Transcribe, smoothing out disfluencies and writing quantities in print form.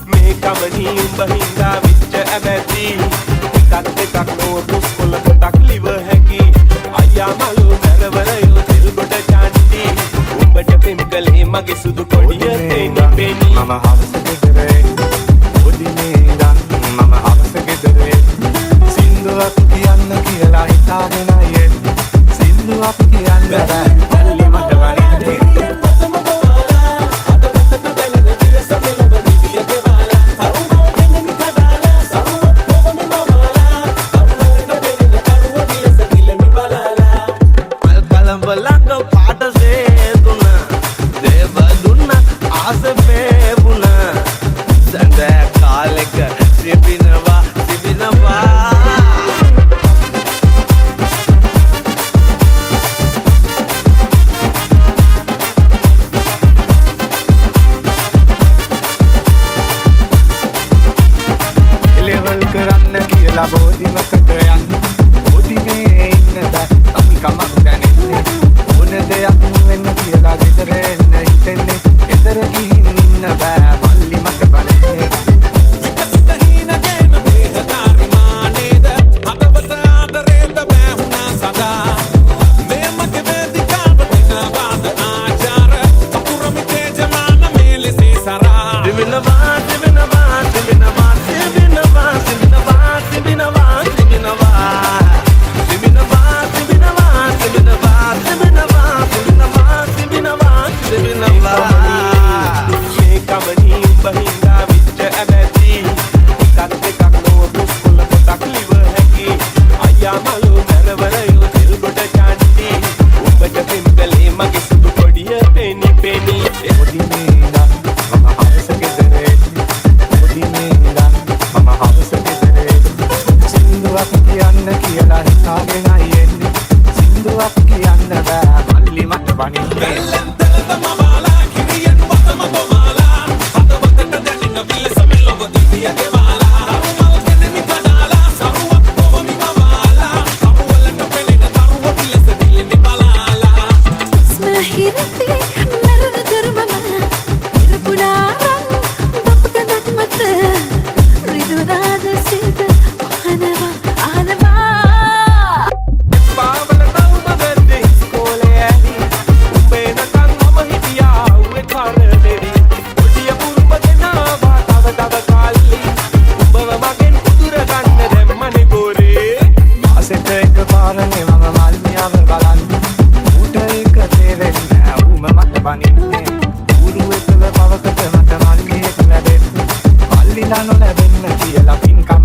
මේකමනි උඹ හින්දා විච්ච ඇබැති එකත් එකක් නෝටුස් කොළ කොටක් ලිව හැකි අයියා මලු මැරවරයෝ තෙල් ගොඩ චාන්ටි උඹට පෙම් කලේ මගේ සුදු කොඩිය තේනි පෙනි මම හවස ගෙදරේ ඔදිනේ ඉඳන් මම හවස ගෙදරේ සින්දුවක් කියන්න කියලා හිතාගෙන ආයේ සින්දුවක් කියන්න බෑ ඇල්ලි මට වරින්නේ බෝධිමකට යන්න බෝධිමේ ඉන්න බෑ අපි කමක් දැනෙන්නේ ඕන දෙයක් වෙන්න කියලා ගෙදර එන්න හිතෙන්නේ ගෙදර ගිහින් ඉන්න බෑ මල්ලි මට බලන්නේ විකසිත හීනගෙන දේහකාරි මානේද හදවත ආදරේද බෑ වුණා සදා මේ මගේ වේදිකාව දිනවාද ආචාර වතුරමි තේජමාන මේලෙසේ සරා දිවිනවා සින්දුවක් කියන්න බෑ මල්ලි මට බනින්නේ Uruwe tele pavakate mata malli ekla den malli nano labenna kiyala pinkam